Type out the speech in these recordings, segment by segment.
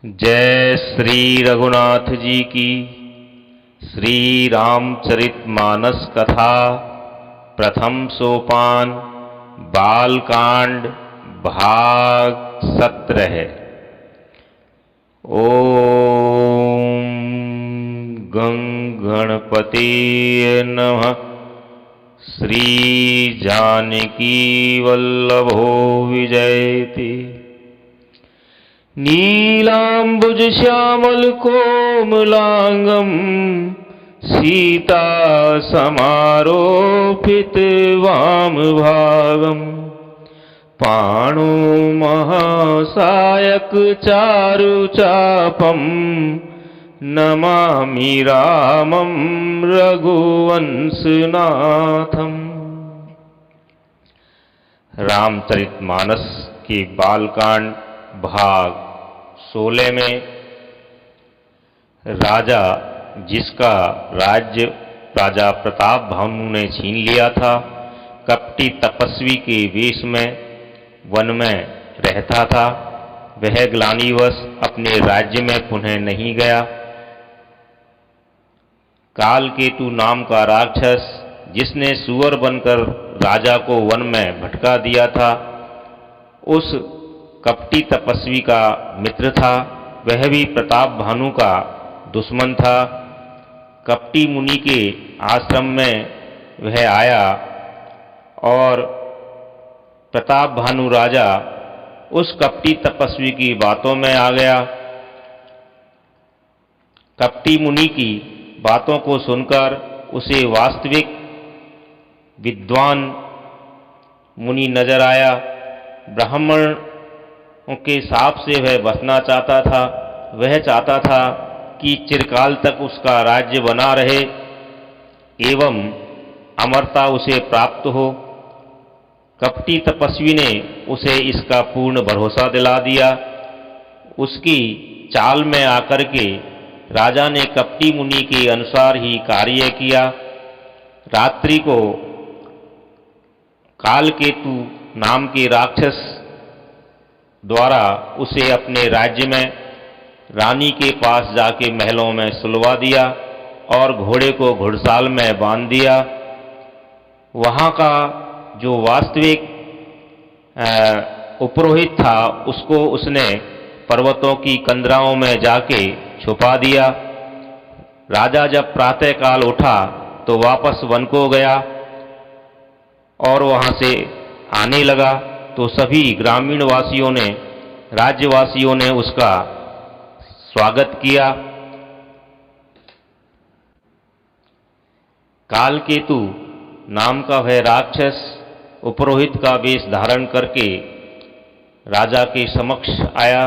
जय श्री रघुनाथ जी की। श्री रामचरितमानस कथा प्रथम सोपान बालकांड भाग 17। ओम गं गणपतिये नमः। श्री जानकी वल्लभो विजयति। नीलांबुज श्यामल कोमलांगम सीता समारोपित वाम भागम पाणो महासायक चारु चापम नमामि रामं रघुवंशनाथम। रामचरितमानस के बालकांड भाग 16 में राजा जिसका राज्य राजा प्रताप भानु ने छीन लिया था, कपटी तपस्वी के वेश में वन में रहता था। वह ग्लानिवश अपने राज्य में पुनः नहीं गया। कालकेतु नाम का राक्षस जिसने सुअर बनकर राजा को वन में भटका दिया था, उस कपटी तपस्वी का मित्र था। वह भी प्रताप भानु का दुश्मन था। कपटी मुनि के आश्रम में वह आया और प्रताप भानु राजा उस कपटी तपस्वी की बातों में आ गया। कपटी मुनि की बातों को सुनकर उसे वास्तविक विद्वान मुनि नजर आया। ब्राह्मण के साप से वह बचना चाहता था। वह चाहता था कि चिरकाल तक उसका राज्य बना रहे एवं अमरता उसे प्राप्त हो। कपटी तपस्वी ने उसे इसका पूर्ण भरोसा दिला दिया। उसकी चाल में आकर के राजा ने कपटी मुनि के अनुसार ही कार्य किया। रात्रि को कालकेतु नाम के राक्षस द्वारा उसे अपने राज्य में रानी के पास जाके महलों में सुलवा दिया और घोड़े को घुड़साल में बांध दिया। वहाँ का जो वास्तविक उपरोहित था उसको उसने पर्वतों की कंदराओं में जाके छुपा दिया। राजा जब प्रातःकाल उठा तो वापस वन को गया और वहाँ से आने लगा तो सभी ग्रामीण वासियों ने, राज्यवासियों ने उसका स्वागत किया। कालकेतु नाम का वह राक्षस उपरोहित का वेश धारण करके राजा के समक्ष आया।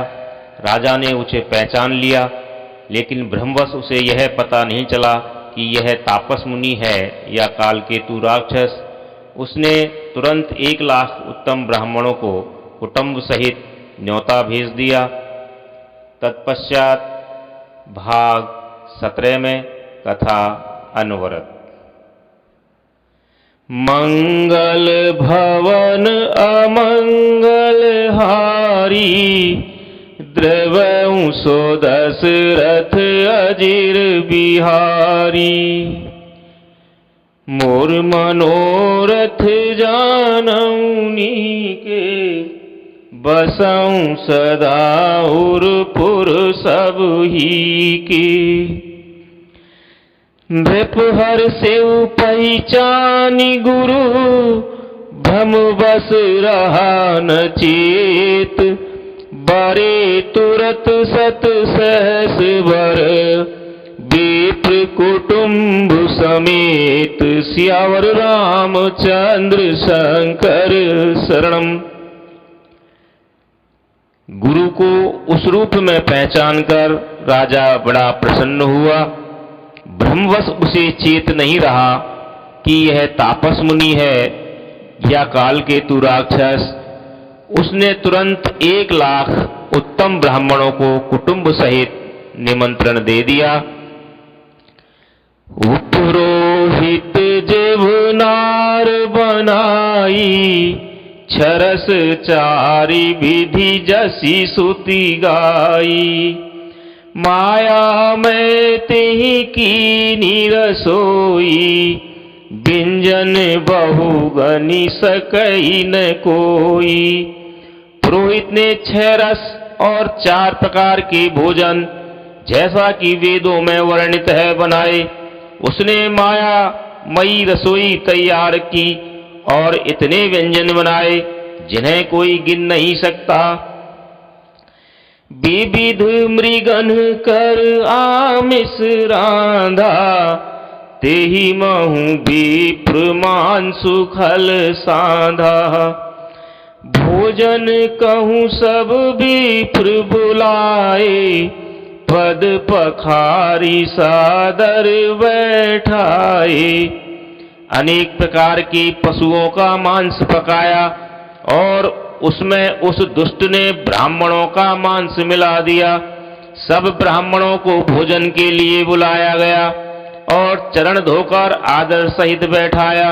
राजा ने उसे पहचान लिया, लेकिन भ्रमवश उसे यह पता नहीं चला कि यह तापस मुनि है या कालकेतु राक्षस। उसने तुरंत 1 लाख उत्तम ब्राह्मणों को कुटुंब सहित न्योता भेज दिया। तत्पश्चात भाग 17 में कथा अनवरत। मंगल भवन अमंगल हारी द्रवहु सो दशरथ अजिर बिहारी। मोर मनोरथ जानौनी के बसऊं सदा उरपुर सब ही की। नृप हर सेव पहचानी गुरु भ्रम बस रहा न चेत। बरे तुरत सत सहस बर विप्र कुटुंब समेत। सियावर रामचंद्र शंकर शरणम। गुरु को उस रूप में पहचान कर राजा बड़ा प्रसन्न हुआ। भ्रमवश उसे चेत नहीं रहा कि यह तापस मुनि है या कालकेतु राक्षस। उसने तुरंत 1 लाख उत्तम ब्राह्मणों को कुटुंब सहित निमंत्रण दे दिया। उपरोहित जीवनार बनाई छरस चारि विधि जसी सुति गाई। माया में तेहि कीनी रसोई, व्यंजन बहु गनि सकई न कोई। पुरोहित ने 6 रस और 4 प्रकार के भोजन जैसा कि वेदों में वर्णित है बनाए। उसने माया मई रसोई तैयार की और इतने व्यंजन बनाए जिन्हें कोई गिन नहीं सकता। विविध मृगन कर आमिष रांधा, तेहि महु विप्र मांसु खल साधा। भोजन कहूँ सब विप्र बुलाए, पद पखारी सादर बैठाए। अनेक प्रकार के पशुओं का मांस पकाया और उसमें उस दुष्ट ने ब्राह्मणों का मांस मिला दिया। सब ब्राह्मणों को भोजन के लिए बुलाया गया और चरण धोकर आदर सहित बैठाया।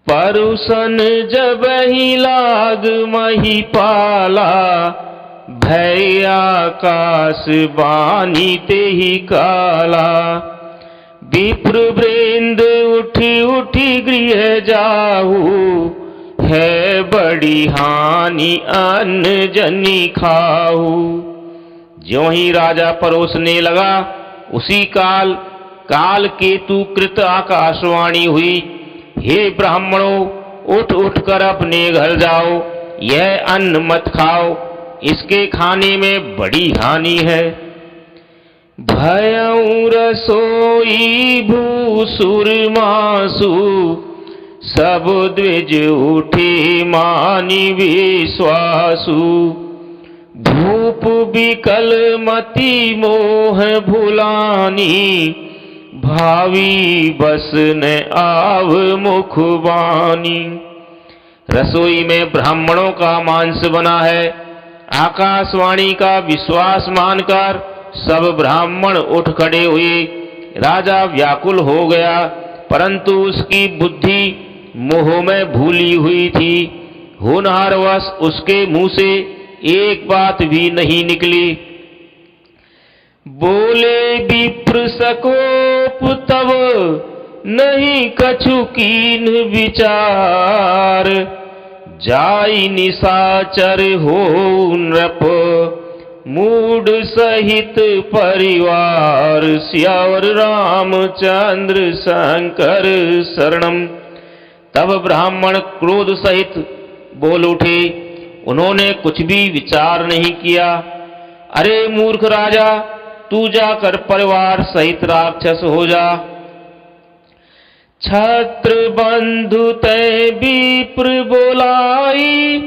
परुसन जब ही लाग मही पाला, भय आकाश बानी तेहि काला। विप्र वृंद उठी उठी गृह जाहू, है बड़ी हानि अन्न जनी खाहू। ज्यों ही राजा परोसने लगा उसी काल काल केतु कृत आकाशवाणी हुई, हे ब्राह्मणों, उठ उठ कर अपने घर जाओ, यह अन्न मत खाओ, इसके खाने में बड़ी हानि है। भयउ रसोई भूसुर मासु, सब द्विज उठे मानि विश्वासु। भूप विकल मति मोह भुलानी, भावी बस न आव मुख बानी। रसोई में ब्राह्मणों का मांस बना है। आकाशवाणी का विश्वास मानकर सब ब्राह्मण उठ खड़े हुए। राजा व्याकुल हो गया, परंतु उसकी बुद्धि मोह में भूली हुई थी। होनहारवश उसके मुंह से एक बात भी नहीं निकली। बोले विप्र सकोप तब, नहीं कछु कीन विचार। जाई निशाचर हो नृप, मूड सहित परिवार। सियावर रामचंद्र शंकर शरणम। तब ब्राह्मण क्रोध सहित बोल उठे। उन्होंने कुछ भी विचार नहीं किया। अरे मूर्ख राजा, तू जाकर परिवार सहित राक्षस हो जा। छत्र बंधु तय विप्र बोलाई,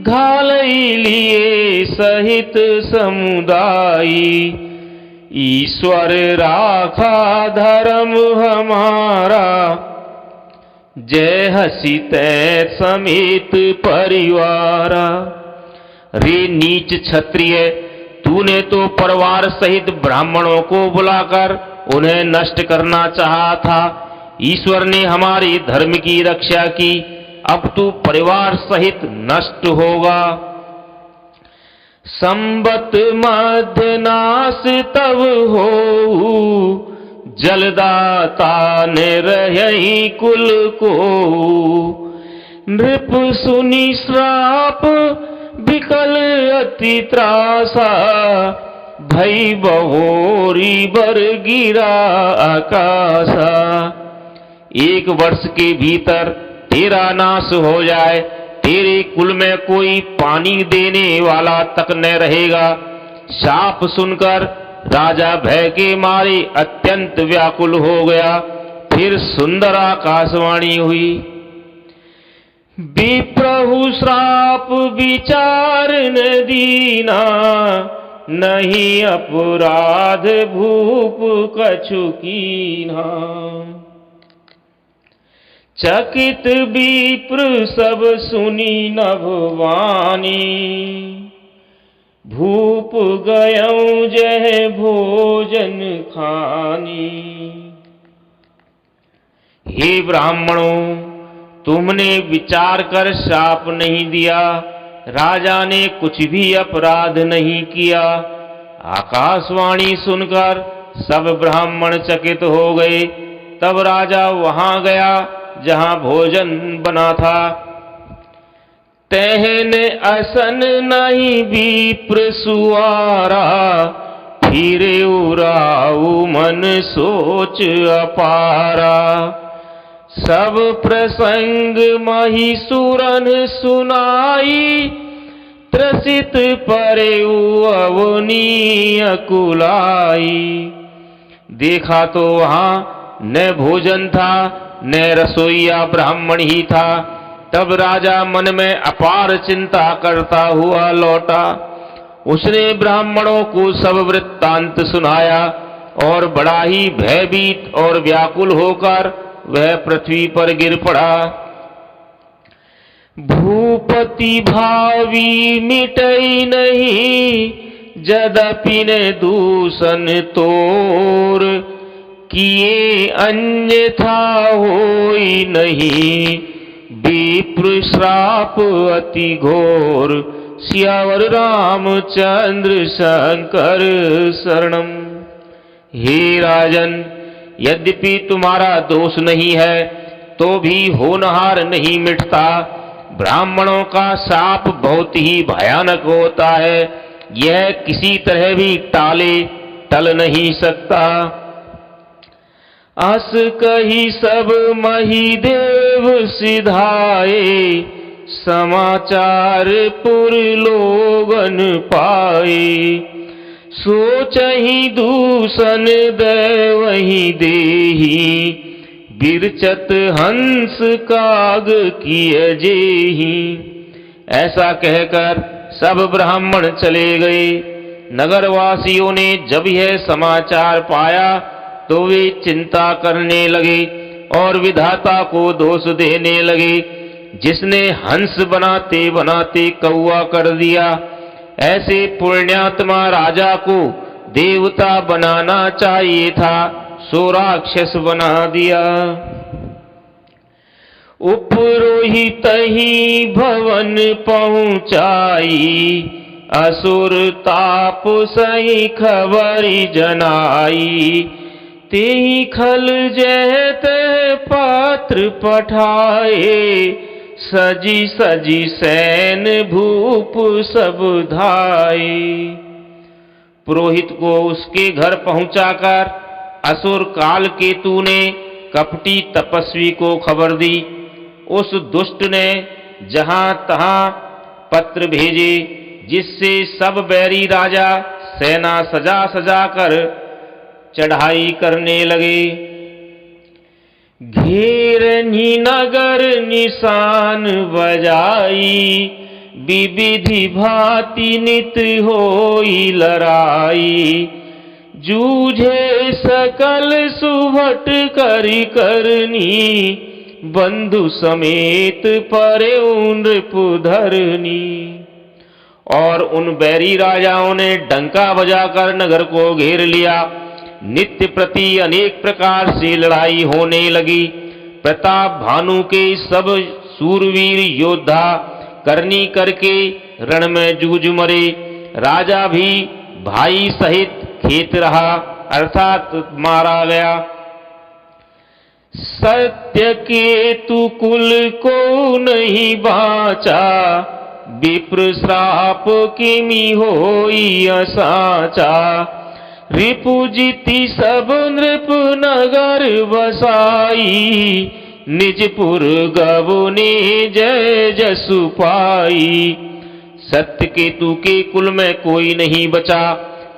घालई लिए सहित समुदायी। ईश्वर राखा धर्म हमारा, जय हसी तय समेत परिवारा। रे नीच क्षत्रिय, तूने तो परिवार सहित ब्राह्मणों को बुलाकर उन्हें नष्ट करना चाहा था। ईश्वर ने हमारे धर्म की रक्षा की, अब तू परिवार सहित नष्ट होगा। संबत मध्य नाश तब हो, जलदाता ने रही कुल को। नृप सुनी श्राप विकल अति त्रासा, भई बहोरी बर गिरा आकाशा। 1 वर्ष के भीतर तेरा नाश हो जाए, तेरे कुल में कोई पानी देने वाला तक न रहेगा। शाप सुनकर राजा भय के मारे अत्यंत व्याकुल हो गया। फिर सुंदर आकाशवाणी हुई। विप्रहु श्राप विचार न दीना, नहीं अपराध भूप कछु कीन्हा। चकित विप्र सब सुनी नभवानी, भूप गयऊं जय भोजन खानी। हे ब्राह्मणों, तुमने विचार कर शाप नहीं दिया, राजा ने कुछ भी अपराध नहीं किया। आकाशवाणी सुनकर सब ब्राह्मण चकित हो गए। तब राजा वहां गया जहां भोजन बना था। तहन असन नहीं विप्र सुआरा, फिरे उराऊ मन सोच अपारा। सब प्रसंग महिसूरन सुनाई, त्रसित परे अवनी अकुलाई। देखा तो वहां न भोजन था न रसोईया ब्राह्मण ही था। तब राजा मन में अपार चिंता करता हुआ लौटा। उसने ब्राह्मणों को सब वृत्तांत सुनाया और बड़ा ही भयभीत और व्याकुल होकर वह पृथ्वी पर गिर पड़ा। भूपति भावी मिटई नहीं, यद्यपि ने दूषण तोर। किए अन्यथा होई नहीं, विप्र श्राप अति घोर। सियावर रामचंद्र शंकर शरणम। हे राजन, यद्यपि तुम्हारा दोष नहीं है तो भी होनहार नहीं मिटता। ब्राह्मणों का शाप बहुत ही भयानक होता है, यह किसी तरह भी टल नहीं सकता। अस कही सब महिदेव सिधाए, समाचार पुर लोगन पाए। सोचहि दूषण दैवहि देहि, बिरचत हंस काग किय जेहि। ऐसा कहकर सब ब्राह्मण चले गए। नगरवासियों ने जब यह समाचार पाया तो वे चिंता करने लगे और विधाता को दोष देने लगे, जिसने हंस बनाते बनाते कौवा कर दिया। ऐसे पुण्यात्मा राजा को देवता बनाना चाहिए था, सो राक्षस बना दिया। उपरोहित ही भवन पहुंचाई, असुर ताप सही खबरी जनाई। तेहि खल जहत पात्र पठाए, सजी सजी सैन भूप सब धाये। पुरोहित को उसके घर पहुंचाकर असुर काल केतु ने कपटी तपस्वी को खबर दी। उस दुष्ट ने जहां तहां पत्र भेजे, जिससे सब बैरी राजा सेना सजा सजा कर चढ़ाई करने लगे। घेरनी नगर निशान बजाई, विविधि भांति नित होई लड़ाई। जूझे सकल सुभट करी करनी, बंधु समेत परे नृपधरनी। और उन बैरी राजाओं ने डंका बजाकर नगर को घेर लिया। नित्य प्रति अनेक प्रकार से लड़ाई होने लगी। प्रताप भानु के सब सूरवीर योद्धा करनी करके रण में जूझ मरे। राजा भी भाई सहित खेत रहा, अर्थात मारा गया। सत्य केतु कुल को नहीं बाचा, विप्र श्राप किमि होई असाचा। रिपुजिति सब नृप नगर बसाई, निजपुर गवने जय जसु पाई। सत्य केतु के कुल में कोई नहीं बचा।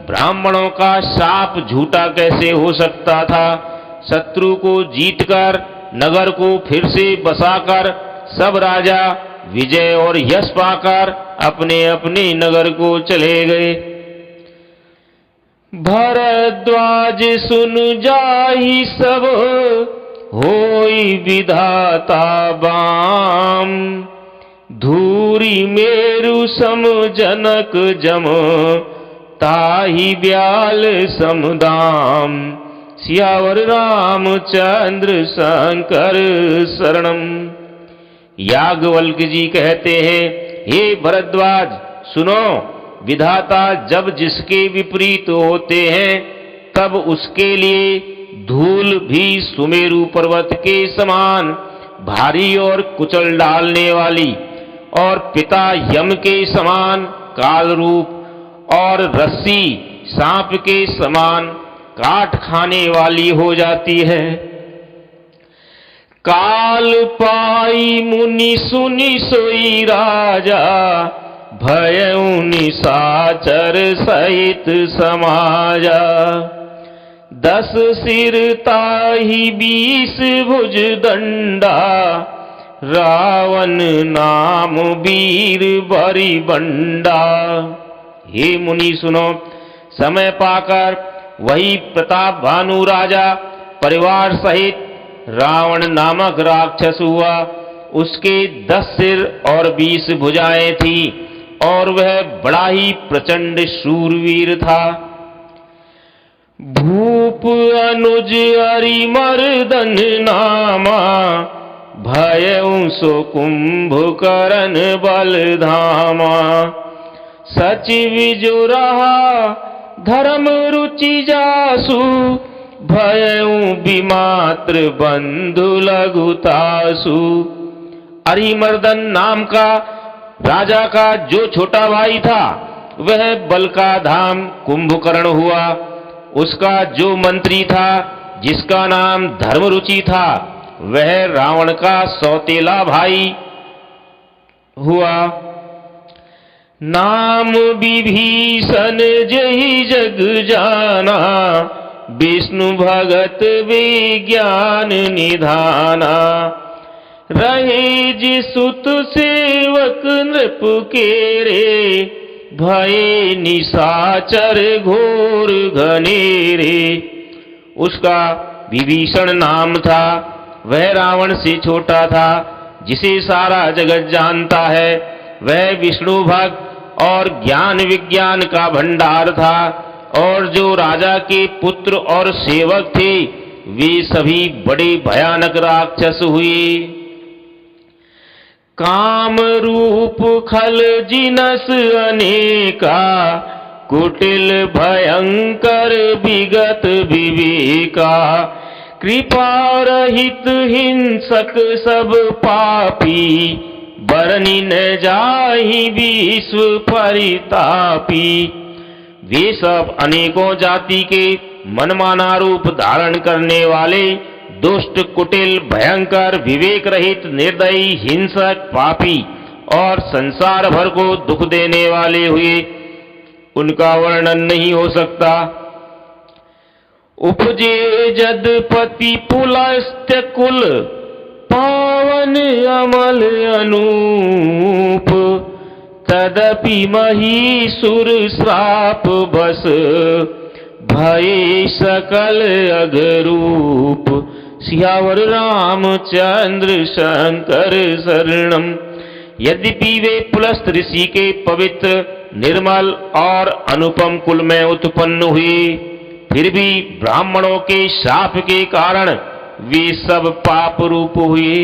ब्राह्मणों का शाप झूठा कैसे हो सकता था। शत्रु को जीतकर नगर को फिर से बसाकर सब राजा विजय और यश पाकर अपने अपने नगर को चले गए। भरद्वाज सुन जाहि सब, होई विधाता बाम। धूरी मेरु सम जनक जम, ताहि ब्याल समदाम। सियावर रामचंद्र शंकर शरणम। याज्ञवल्क्य जी कहते हैं, हे भरद्वाज सुनो, विधाता जब जिसके विपरीत होते हैं तब उसके लिए धूल भी सुमेरु पर्वत के समान भारी और कुचल डालने वाली, और पिता यम के समान काल रूप, और रस्सी सांप के समान काट खाने वाली हो जाती है। काल पाई मुनि सुनि सोई राजा, भयउ निशाचर सहित समाजा। 10 सिर ताहि 20 भुज दंडा, रावण नाम वीर बरी बंडा। हे मुनि सुनो, समय पाकर वही प्रताप भानु राजा परिवार सहित रावण नामक राक्षस हुआ। उसके 10 सिर और 20 भुजाएं थी, और वह बड़ा ही प्रचंड शूरवीर था। भूप अनुज अरिमर्दन नामा, भयउ सो कुंभकर्ण बलधामा। सचिव जो रहा धर्म रुचि जासु, भयउ विमात्र बंधु लघुतासु। अरिमर्दन नाम का राजा का जो छोटा भाई था वह बल का धाम कुंभकर्ण हुआ। उसका जो मंत्री था जिसका नाम धर्मरुचि था वह रावण का सौतेला भाई हुआ। नाम विभीषण जहि जग जाना, विष्णु भगत विज्ञान निधाना। रहे जिसुत सेवक नृप केरे, भये निशाचर घोर घनेरे। उसका विभीषण नाम था, वह रावण से छोटा था, जिसे सारा जगत जानता है। वह विष्णु भक्त और ज्ञान विज्ञान का भंडार था, और जो राजा के पुत्र और सेवक थे वे सभी बड़े भयानक राक्षस हुए। काम रूप खल जिनस अनेका, कुटिल भयंकर विगत विवेका। कृपा रहित हिंसक सब पापी, बरनी न जाहि विश्व परितापी। वे सब अनेकों जाति के मनमाना रूप धारण करने वाले दुष्ट, कुटिल, भयंकर, विवेक रहित, निर्दयी, हिंसक, पापी और संसार भर को दुख देने वाले हुए। उनका वर्णन नहीं हो सकता। उपजे जदपति पुलस्त्य कुल, पावन अमल अनूप। तदपि महीसुर श्राप बस, भये सकल अघरूप। सियावर रामचंद्र शंकर शरणम। यद्यपि वे पुलस्त ऋषि के पवित्र, निर्मल और अनुपम कुल में उत्पन्न हुए, फिर भी ब्राह्मणों के शाप के कारण वे सब पाप रूप हुए।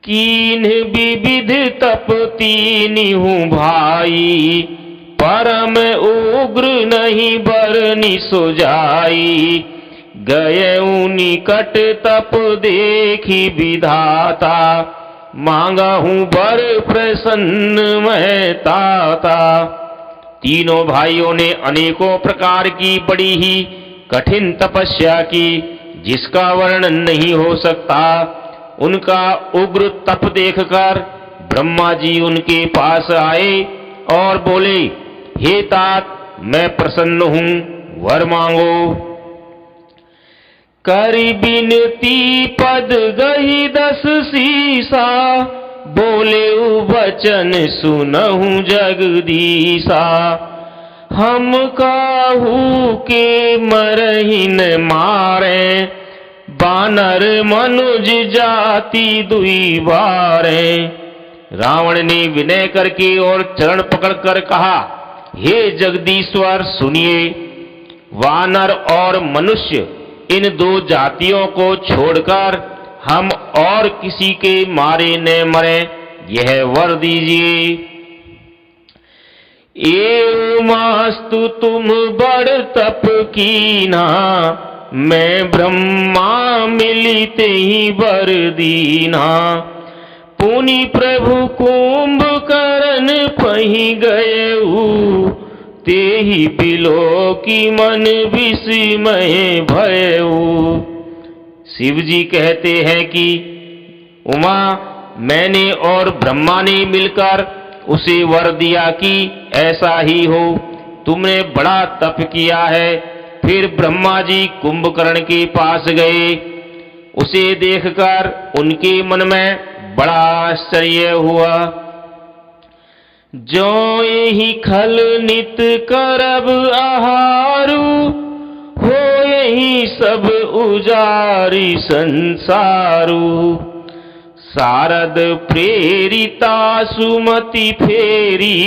कीन विविध तप तीनिहु भाई, परम उग्र नहीं बरनि सो जाई। गयउ निकट तप देखी विधाता, मांगहूं बर प्रसन्न मैं ताता। तीनों भाइयों ने अनेकों प्रकार की बड़ी ही कठिन तपस्या की, जिसका वर्णन नहीं हो सकता। उनका उग्र तप देखकर ब्रह्मा जी उनके पास आए और बोले, हे तात, मैं प्रसन्न हूं, वर मांगो। करि बिनती पद गही 10 सीसा, बोले वचन सुनहु जगदीसा। हम काहू के मरहिन मारे, बानर मनुज जाति दुई बारे। रावण ने विनय करके और चरण पकड़कर कहा, हे जगदीश्वर सुनिए, वानर और मनुष्य इन 2 जातियों को छोड़कर हम और किसी के मारे न मरे, यह वर दीजिए। एवमास्तु तुम बड़ तप कीना, मैं ब्रह्मा मिलिते ही वर दीना। पुनि प्रभु कुंभकर्ण पहि गयऊ, तेहि बिलो की मन विस्मय भयऊ। शिव जी कहते हैं कि उमा, मैंने और ब्रह्मा ने मिलकर उसे वर दिया कि ऐसा ही हो। तुमने बड़ा तप किया है। फिर ब्रह्मा जी कुंभकर्ण के पास गए। उसे देखकर उनके मन में बड़ा आश्चर्य हुआ। जो यही खल नित करब आहारू, हो यही सब उजारी संसारू। शारद प्रेरिता सुमति फेरी,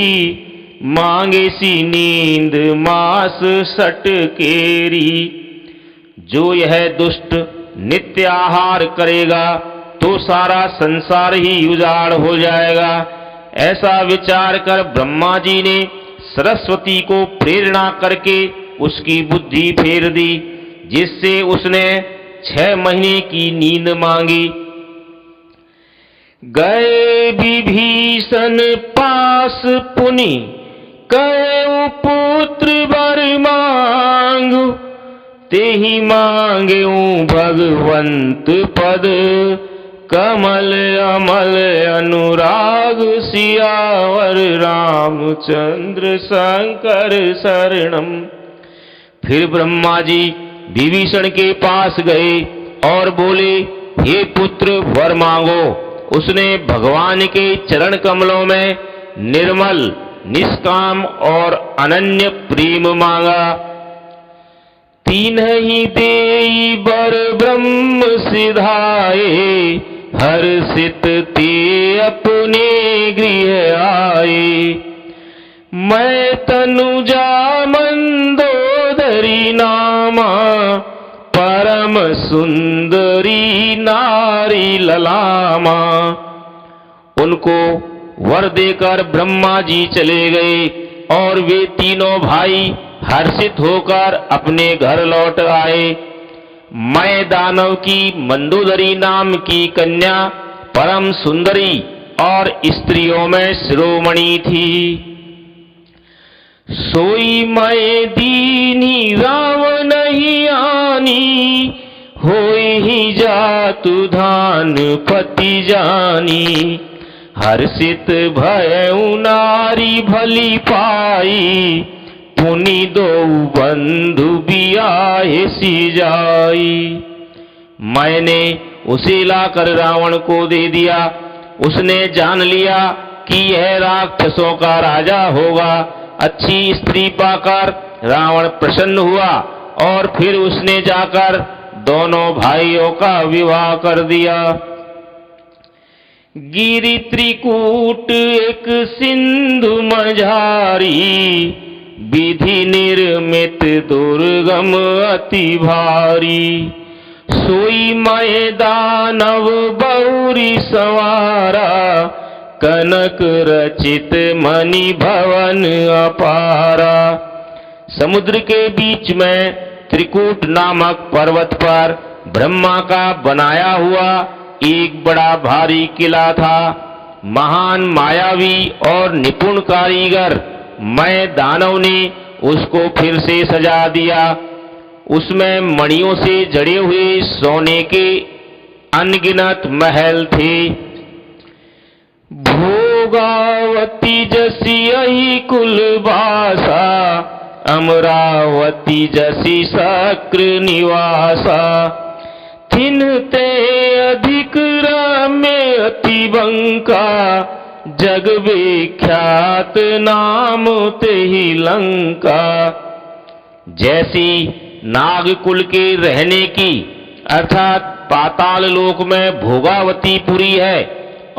मांगे सी नींद मास सटकेरी। जो यह दुष्ट नित्य आहार करेगा तो सारा संसार ही उजाड़ हो जाएगा। ऐसा विचार कर ब्रह्मा जी ने सरस्वती को प्रेरणा करके उसकी बुद्धि फेर दी, जिससे उसने 6 महीने की नींद मांगी। गए विभीषण पास पुनि, कहे पुत्र वर मांगु। तेहि मांगेऊ भगवंत पद, कमल अमल अनुराग। सियावर रामचंद्र शंकर शरणम। फिर ब्रह्मा जी विभीषण के पास गए और बोले, हे पुत्र वर मांगो। उसने भगवान के चरण कमलों में निर्मल, निष्काम और अनन्य प्रेम मांगा। तीन ही देई वर ब्रह्म सिधाए, हर्षित ते अपने गृह आए। मैं तनुजा मंदोदरी नामा, परम सुंदरी नारी ललामा। उनको वर देकर ब्रह्मा जी चले गए और वे तीनों भाई हर्षित होकर अपने घर लौट आए। मैं दानव की मंदोदरी नाम की कन्या परम सुंदरी और स्त्रियों में शिरोमणि थी। सोई मैं दीनी रावण ही आनी, होई ही जातु धान पति जानी। हर्षित भयउ नारी भली पाई, पुनि दो बंधु बियाहे सी जाई। मैंने उसे लाकर रावण को दे दिया। उसने जान लिया कि यह राक्षसों का राजा होगा। अच्छी स्त्री पाकर रावण प्रसन्न हुआ और फिर उसने जाकर दोनों भाइयों का विवाह कर दिया। गिरि त्रिकूट एक सिंधु मझारी, विधि निर्मित दुर्गम अति भारी। सोई मैं दानव बौरी संवारा, कनक रचित मणि भवन अपारा। समुद्र के बीच में त्रिकूट नामक पर्वत पर ब्रह्मा का बनाया हुआ एक बड़ा भारी किला था। महान मायावी और निपुण कारीगर मैं दानव ने उसको फिर से सजा दिया। उसमें मणियों से जड़े हुए सोने के अनगिनत महल थे। भोगावती जसी यही कुलवासा, अमरावती जसी शक्र निवासा। थिनते अधिक रम्य अति बंका, जग विख्यात नाम तेहि लंका। जैसी नागकुल के रहने की अर्थात पाताल लोक में भोगावती पुरी है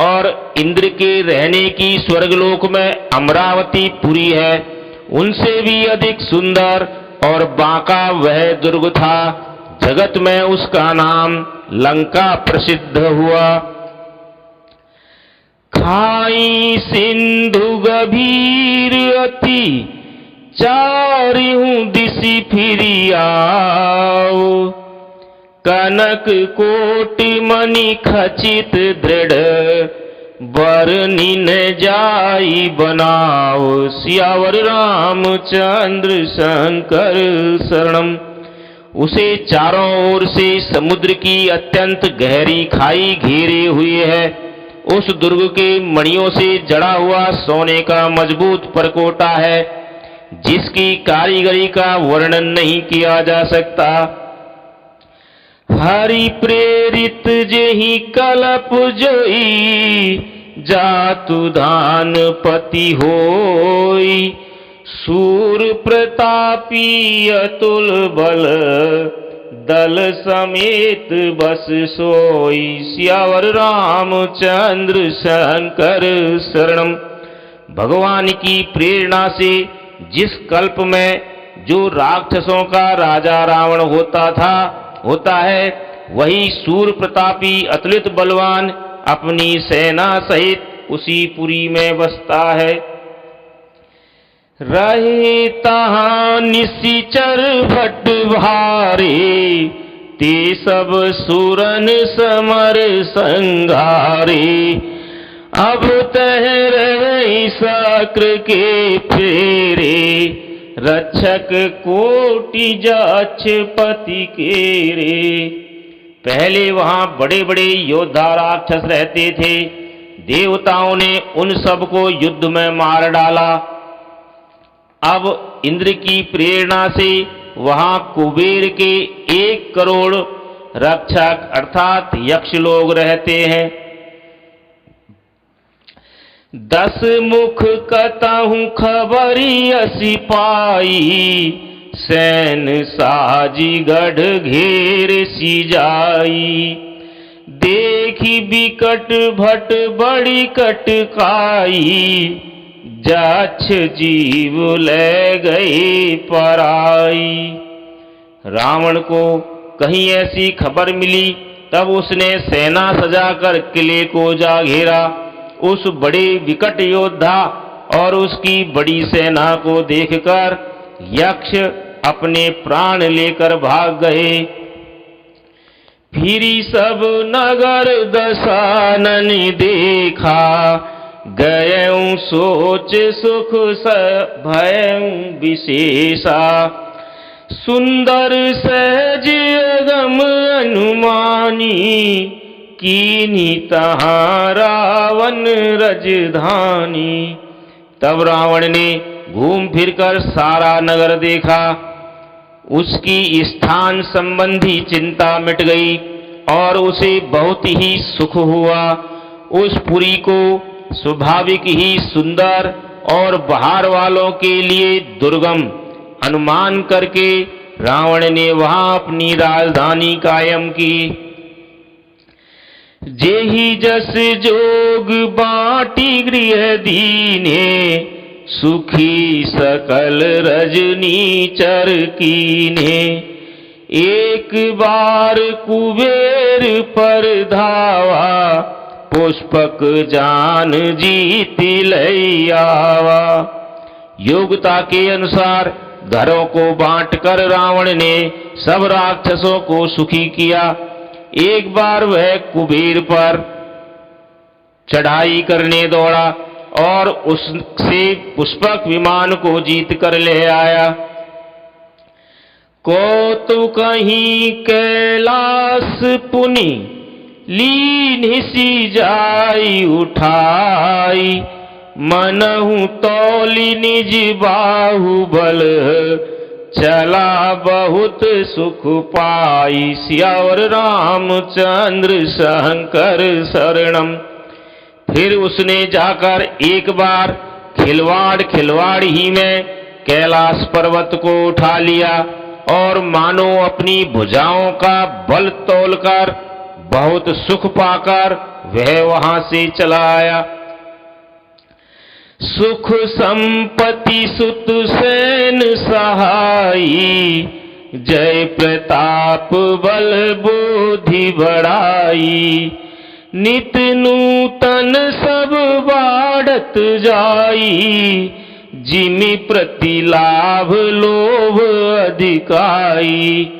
और इंद्र के रहने की स्वर्गलोक में अमरावती पुरी है, उनसे भी अधिक सुंदर और बांका वह दुर्ग था। जगत में उसका नाम लंका प्रसिद्ध हुआ। खाई सिंधु गभीर अति, चारिहूं दिशि फिरी आओ। कनक कोटि मणि खचित दृढ़, बरनी न जाई बनाओ। सियावर रामचंद्र शंकर शरणम। उसे चारों ओर से समुद्र की अत्यंत गहरी खाई घेरे हुए है। उस दुर्ग के मणियों से जड़ा हुआ सोने का मजबूत परकोटा है, जिसकी कारीगरी का वर्णन नहीं किया जा सकता। हरि प्रेरित जेहि कलप जोई, जातु धान पति होई। सूर प्रतापी अतुल बल, दल समेत बस सोई। सियावर रामचंद्र शंकर शरणम। भगवान की प्रेरणा से जिस कल्प में जो राक्षसों का राजा रावण होता है, वही सूर प्रतापी अतुलित बलवान अपनी सेना सहित उसी पुरी में बसता है। रहे तहां निशिचर भट भारे, ते सब सुरन समर संघारे। अब तह रही साक्र के फेरे, रक्षक कोटि जाछ पति केरे। पहले वहां बड़े बड़े योद्धा राक्षस रहते थे। देवताओं ने उन सब को युद्ध में मार डाला। अब इंद्र की प्रेरणा से वहां कुबेर के 1 करोड़ रक्षक अर्थात यक्ष लोग रहते हैं। 10 मुख कतहु खबरी असी पाई, सैन साजी गढ़ घेर सी जाई। देखी बिकट भट बड़ी कटकाई, जाछ जीव ले गए पराई। रावण को कहीं ऐसी खबर मिली, तब उसने सेना सजाकर किले को जा घेरा। उस बड़े विकट योद्धा और उसकी बड़ी सेना को देखकर यक्ष अपने प्राण लेकर भाग गए। फिरी सब नगर दशानन देखा, गयऊं सोच सुख भयऊं विशेषा। सुंदर सहज अगम अनुमानी, कीनी तहां रावण रजधानी। तब रावण ने घूम फिरकर सारा नगर देखा। उसकी स्थान संबंधी चिंता मिट गई और उसे बहुत ही सुख हुआ। उस पुरी को स्वाभाविक ही सुंदर और बाहर वालों के लिए दुर्गम अनुमान करके रावण ने वहां अपनी राजधानी कायम की। जेहि जस जोग बाटी गृह दीने, सुखी सकल रजनी चर कीने। एक बार कुबेर पर धावा, पुष्पक जान जीत लई आवा। योग्यता के अनुसार घरों को बांटकर रावण ने सब राक्षसों को सुखी किया। एक बार वह कुबेर पर चढ़ाई करने दौड़ा और उससे पुष्पक विमान को जीत कर ले आया। कौतुक कहीं कैलाश पुनि, लीन सी जाई उठाई। मनहु तौली निज बाहुबल, चला बहुत सुख पाई। सियावर रामचंद्र शंकर शरणम। फिर उसने जाकर एक बार खिलवाड़ ही में कैलाश पर्वत को उठा लिया और मानो अपनी भुजाओं का बल तोलकर बहुत सुख पाकर वह वहां से चला आया। सुख संपत्ति सुत सैन सहाई, जय प्रताप बल बुद्धि बढ़ाई, नित नूतन सब बाढ़त जाई, जिमि प्रति लाभ लोभ अधिकाई।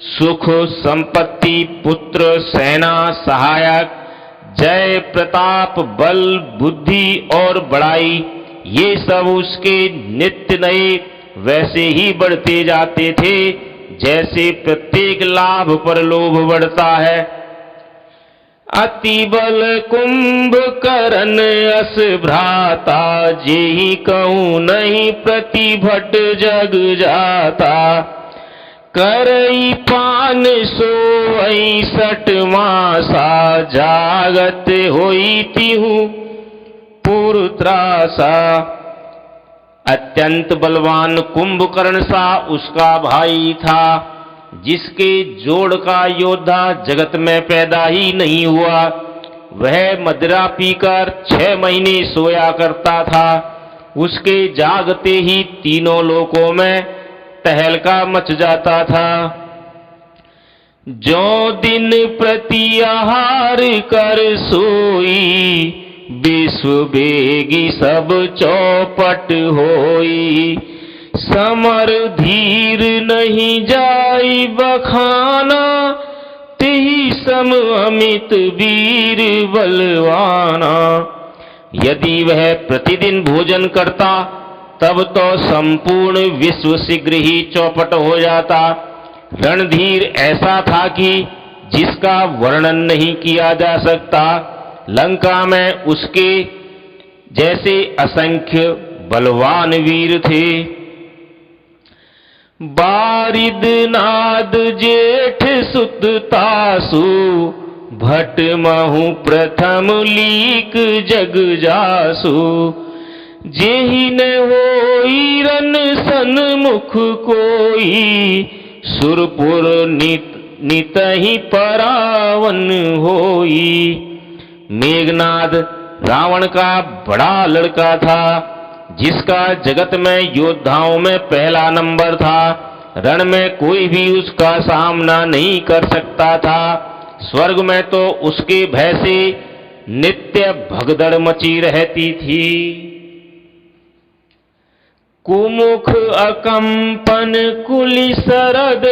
सुख संपत्ति पुत्र सेना सहायक, जय प्रताप बल बुद्धि और बड़ाई, ये सब उसके नित्य नए वैसे ही बढ़ते जाते थे जैसे प्रत्येक लाभ पर लोभ बढ़ता है। अति बल कुंभकर्ण अस भ्राता, जेहि कहूँ नहीं प्रतिभट जग जाता। करई पान सोई 60 मासा, जागत होई तिहु पुरत्रासा। अत्यंत बलवान कुंभकर्ण सा उसका भाई था, जिसके जोड़ का योद्धा जगत में पैदा ही नहीं हुआ। वह मदिरा पीकर 6 महीने सोया करता था। उसके जागते ही तीनों लोकों में तहलका मच जाता था। जो दिन प्रति आहार कर सोई, विश्व बेगी सब चौपट होई। समर धीर नहीं जाई बखाना, तिहि सम अमित वीर बलवाना। यदि वह प्रतिदिन भोजन करता तब तो संपूर्ण विश्व शीघ्र ही चौपट हो जाता। रणधीर ऐसा था कि जिसका वर्णन नहीं किया जा सकता। लंका में उसके जैसे असंख्य बलवान वीर थे। बारिद नाद जेठ सुत तासु, भट महु प्रथम लीक जग जासु। जेहि न होई रन सन्मुख कोई, सुरपुर नितहि परावन होई। मेघनाद रावण का बड़ा लड़का था, जिसका जगत में योद्धाओं में पहला नंबर था। रण में कोई भी उसका सामना नहीं कर सकता था। स्वर्ग में तो उसके भय से नित्य भगदड़ मची रहती थी। कुमुख अकंपन कुलि सरद,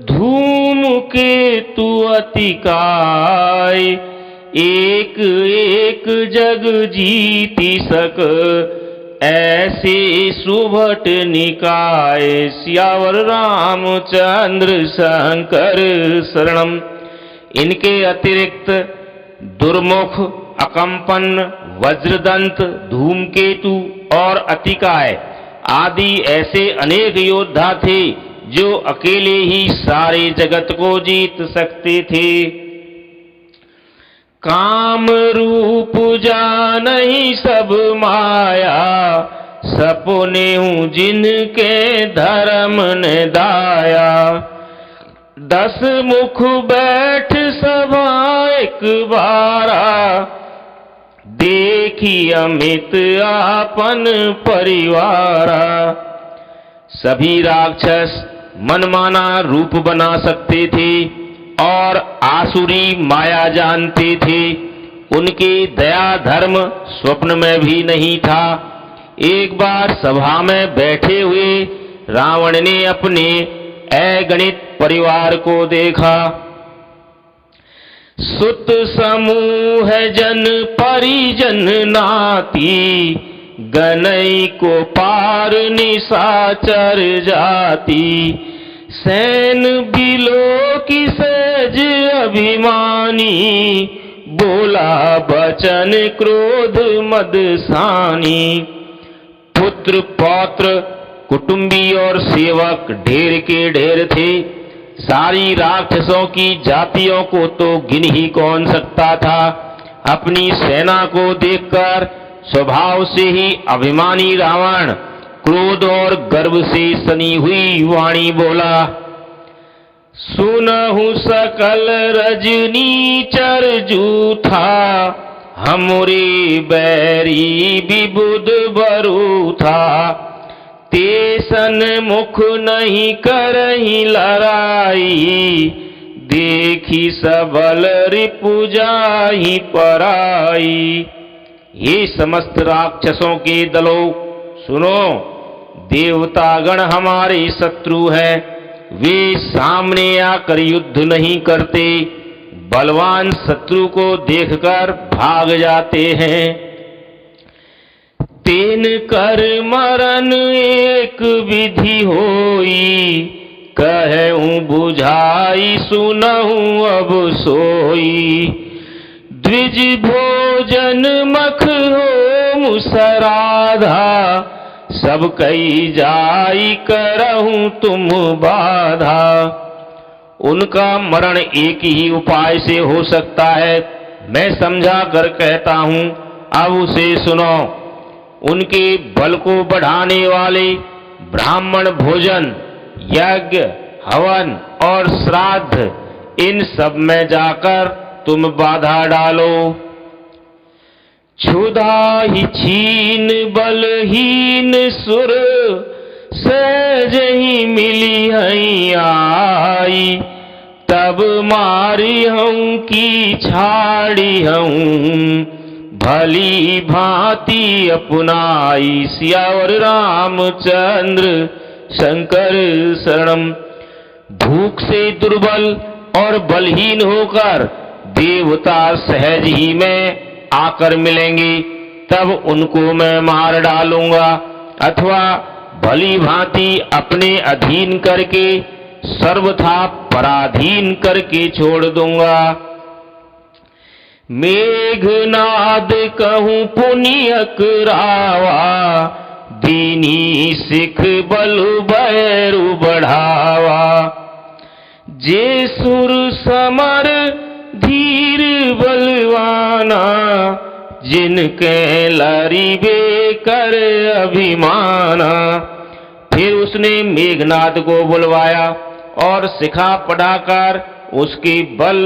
धूम केतु अतिकाय। एक एक जग जीति सक, ऐसे सुभट निकाय। सियावर रामचंद्र शंकर शरणम। इनके अतिरिक्त दुर्मुख, अकंपन, वज्रदंत, धूमकेतु और अतिकाय आदि ऐसे अनेक योद्धा थे जो अकेले ही सारे जगत को जीत सकते थे। काम रूप जानहि सब माया, सपने हूँ जिनके धर्म ने दाया। 10 मुख बैठ सभा एक बारा, देखी अमित आपन परिवारा। सभी राक्षस मनमाना रूप बना सकते थे और आसुरी माया जानते थे। उनके दया धर्म स्वप्न में भी नहीं था। एक बार सभा में बैठे हुए रावण ने अपने अगणित परिवार को देखा। सुत समूह जन परिजन नाती, गनई को पार निशाचर जाती। सैन बिलो की सहज अभिमानी, बोला बचन क्रोध मद सानी। पुत्र पौत्र कुटुंबी और सेवक ढेर के ढेर थे। सारी राक्षसों की जातियों को तो गिन ही कौन सकता था। अपनी सेना को देखकर स्वभाव से ही अभिमानी रावण क्रोध और गर्व से सनी हुई वाणी बोला। सुनहु सकल रजनी चर जूथा, हमरे बैरी विबुध बरू था। ते सन्मुख नहीं करही लड़ाई, देखी सबल रिपु जाहि पराई। ये समस्त राक्षसों के दलों सुनो, देवतागण हमारे शत्रु हैं, वे सामने आकर युद्ध नहीं करते, बलवान शत्रु को देखकर भाग जाते हैं। तेन कर मरन एक विधि होई, कहूँ बुझाई सुनहूँ अब सोई। द्विज भोजन मख हो मुसराधा, सब कई जाई करहूँ तुम बाधा। उनका मरण एक ही उपाय से हो सकता है, मैं समझा कर कहता हूँ, अब उसे सुनो। उनके बल को बढ़ाने वाले ब्राह्मण भोजन, यज्ञ, हवन और श्राद्ध, इन सब में जाकर तुम बाधा डालो। क्षुधा ही छीन बलहीन सुर, सहज ही मिली हई आई। तब मारी हूँ की छाड़ी हूँ, भली भांति अपनाई। सियावर रामचंद्र शंकर शरणम। भूख से दुर्बल और बलहीन होकर देवता सहज ही में आकर मिलेंगे, तब उनको मैं मार डालूंगा, अथवा भली भांति अपने अधीन करके सर्वथा पराधीन करके छोड़ दूंगा। मेघनाद कहूँ पुण्य करावा, दीनी सिख बलु बैरु बढ़ावा। जे सुर समर धीर बलवाना, जिनके लरिबे कर अभिमाना। फिर उसने मेघनाद को बुलवाया और शिखा पढ़ाकर उसके बल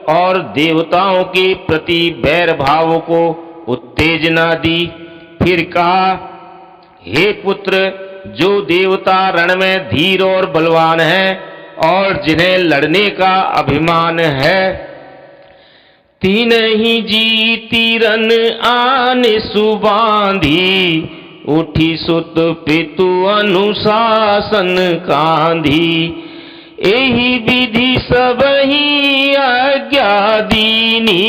और देवताओं के प्रति बैर भाव को उत्तेजना दी। फिर कहा, हे पुत्र, जो देवता रण में धीर और बलवान हैं और जिन्हें लड़ने का अभिमान है, तीन ही जीती रन आन सुबांधी। उठी सुत पितु अनुशासन कांधी। एही विधि सबही आज्ञा दीनी,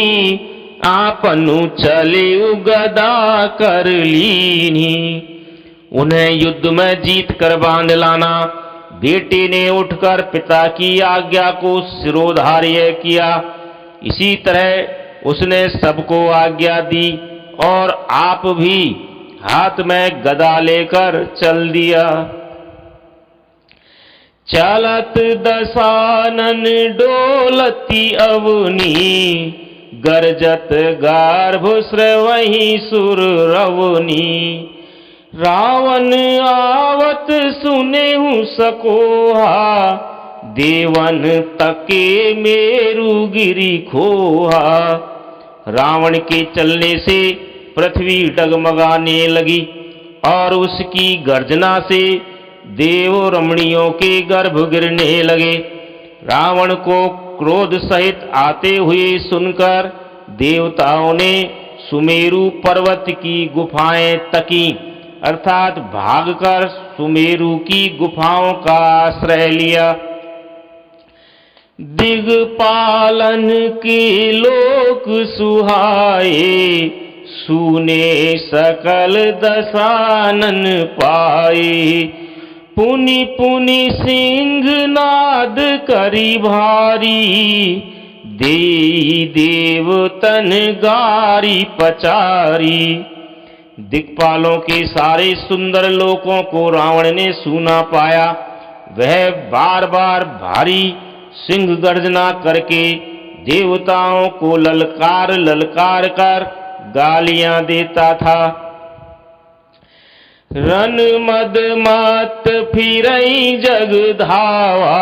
आपनु चले गदा कर लीनी। उन्हें युद्ध में जीत कर बांध लाना। बेटे ने उठकर पिता की आज्ञा को शिरोधार्य किया। इसी तरह उसने सबको आज्ञा दी और आप भी हाथ में गदा लेकर चल दिया। चलत दशानन डोलती अवनी, गरजत गार्भ स्रवहि सुर रवनी। रावण आवत सुनेहु सकोहा, देवन तके मेरु गिरी खोहा। रावण के चलने से पृथ्वी डगमगाने लगी और उसकी गर्जना से देव रमणियों के गर्भ गिरने लगे। रावण को क्रोध सहित आते हुए सुनकर देवताओं ने सुमेरु पर्वत की गुफाएं तकी, अर्थात भागकर सुमेरु की गुफाओं का आश्रय लिया। दिग्पालन के लोक सुहाए, सुने सकल दशानन पाए। पुनि पुनि सिंह नाद करी भारी, देई देवतन गारी पचारी। दिक्पालों के सारे सुंदर लोकों को रावण ने सूना पाया। वह बार बार भारी सिंह गर्जना करके देवताओं को ललकार ललकार कर गालियां देता था। रन मद मत फिरई जग धावा,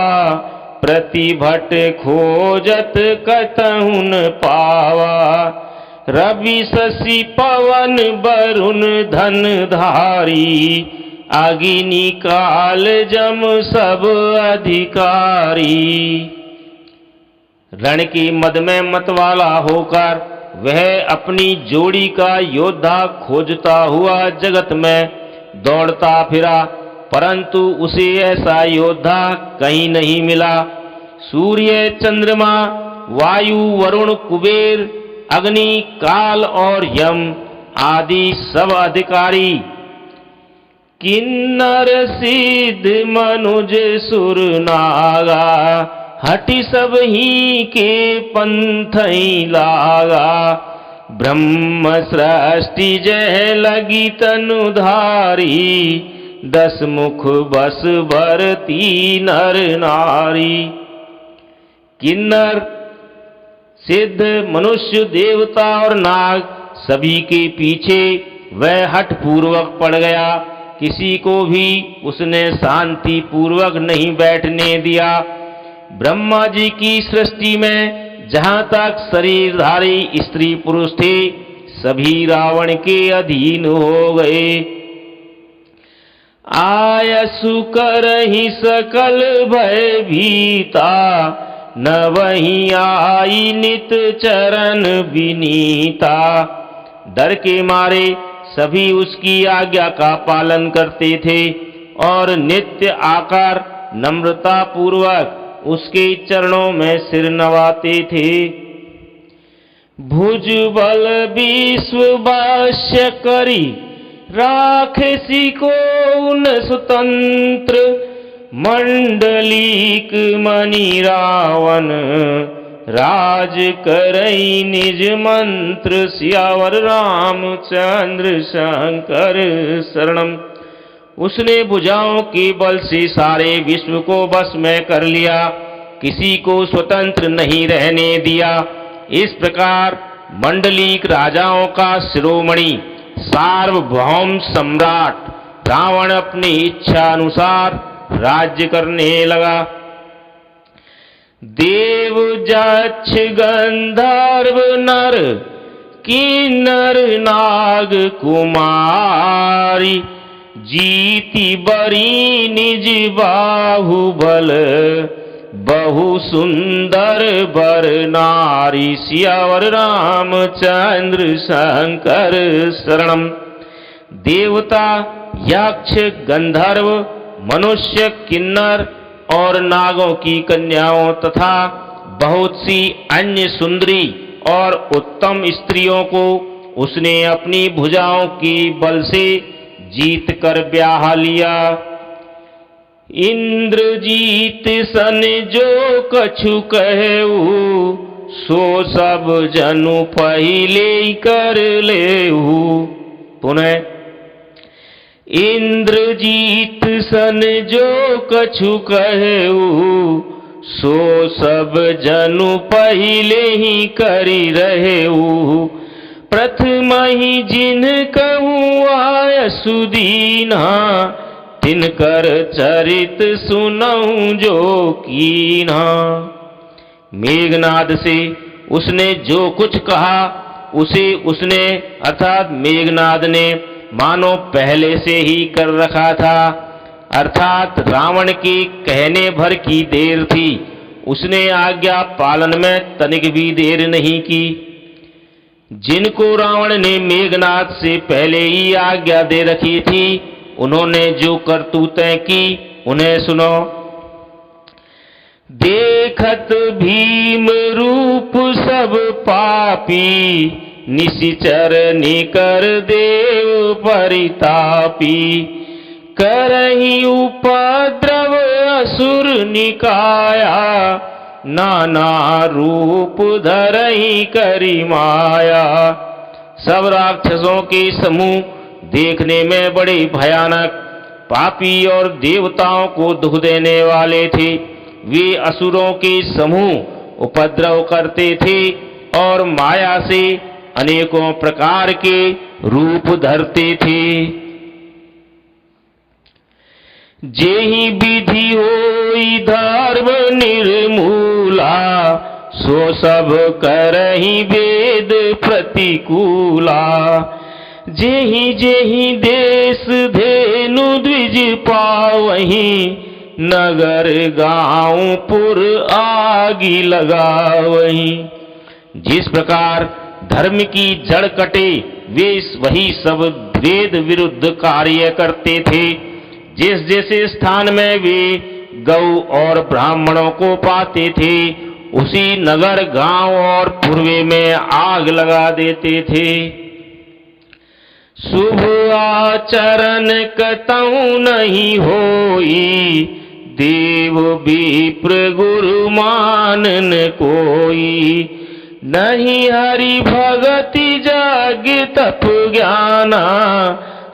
प्रतिभट खोजत कतहु न पावा। रवि शशि पवन वरुण धन धारी, अग्नि काल जम सब अधिकारी। रण के मद में मतवाला होकर वह अपनी जोड़ी का योद्धा खोजता हुआ जगत में दौड़ता फिरा, परंतु उसे ऐसा योद्धा कहीं नहीं मिला। सूर्य, चंद्रमा, वायु, वरुण, कुबेर, अग्नि, काल और यम आदि सब अधिकारी, किन्नर, सिद्ध, मनुज, सुर, नागा, हटि सब ही के पंथ लागा। ब्रह्म सृष्टि जय लगी तनुधारी, 10 मुख बस भरती नर नारी। किन्नर, सिद्ध, मनुष्य, देवता और नाग सभी के पीछे वह हठ पूर्वक पड़ गया। किसी को भी उसने शांति पूर्वक नहीं बैठने दिया। ब्रह्मा जी की सृष्टि में जहां तक शरीरधारी स्त्री पुरुष थे, सभी रावण के अधीन हो गए। आयसु करहि सकल भय भीता, न वहीं आई नित चरण विनीता। डर के मारे सभी उसकी आज्ञा का पालन करते थे और नित्य आकर नम्रता पूर्वक उसके चरणों में सिर नवाते थे। भुजबल विश्व वास्य करी, राखसी को उन स्वतंत्र। मंडलीक मणि रावण, राज करई निज मंत्र। सियावर रामचंद्र शंकर शरणम। उसने भुजाओं के बल से सारे विश्व को वश में कर लिया, किसी को स्वतंत्र नहीं रहने दिया। इस प्रकार मंडलीक राजाओं का शिरोमणि सार्वभौम सम्राट रावण अपनी इच्छा अनुसार राज्य करने लगा। देव, यक्ष, गंधर्व, नर, किन्नर, नाग, कुमारी, जीति बरी निज बाहुबल। बहु सुंदर बर नारी। सियावर रामचंद्र शंकर शरणम। देवता, यक्ष, गंधर्व, मनुष्य, किन्नर और नागों की कन्याओं तथा बहुत सी अन्य सुंदरी और उत्तम स्त्रियों को उसने अपनी भुजाओं के बल से जीत कर ब्याह लिया। इंद्रजीत सन जो कछु कहेऊ, सो सब जनु पहिले कर लेऊ। पुनः इंद्रजीत सन जो कछु कहेऊ, सो सब जनु पहिले ही करी रहेऊ। प्रथम ही जिन कहूँ आय सुदीना, तिनकर चरित सुनऊं जो कीना। मेघनाद से उसने जो कुछ कहा उसे उसने अर्थात मेघनाद ने मानो पहले से ही कर रखा था, अर्थात रावण के कहने भर की देर थी। उसने आज्ञा पालन में तनिक भी देर नहीं की। जिनको रावण ने मेघनाद से पहले ही आज्ञा दे रखी थी, उन्होंने जो करतूतें की उन्हें सुनो। देखत भीम रूप सब पापी, निशिचर निकर देव परितापी। करही उपद्रव असुर निकाया, नाना रूप धरही करी माया। सब राक्षसों के समूह देखने में बड़े भयानक, पापी और देवताओं को दुख देने वाले थे। वे असुरों के समूह उपद्रव करते थे और माया से अनेकों प्रकार के रूप धरते थे। जेहि विधि होई धर्म निर्मूला, सो सब करहि वेद प्रतिकूला। जेहि देश धेनु द्विज पावहीं, नगर गांव पुर आगी लगावहीं। जिस प्रकार धर्म की जड़ कटे वे वही सब वेद विरुद्ध कार्य करते थे। जिस जैसे स्थान में वे गौ और ब्राह्मणों को पाते थे उसी नगर गांव और पूर्वे में आग लगा देते थे। शुभ आचरण कतऊ नहीं होई, देव विप्र गुरु मानन कोई। नहीं हरि भगति जग तप ज्ञाना,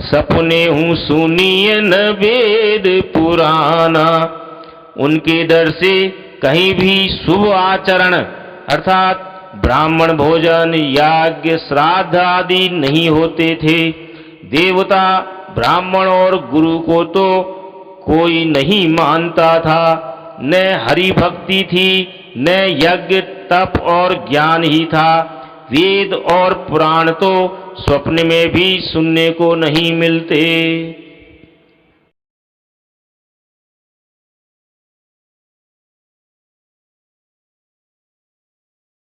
सपने हूँ सुनिए न वेद पुराना। उनके डर से कहीं भी शुभ आचरण अर्थात ब्राह्मण भोजन याज्ञ श्राद्ध आदि नहीं होते थे। देवता ब्राह्मण और गुरु को तो कोई नहीं मानता था। न हरि भक्ति थी न यज्ञ तप और ज्ञान ही था। वेद और पुराण तो स्वप्न में भी सुनने को नहीं मिलते।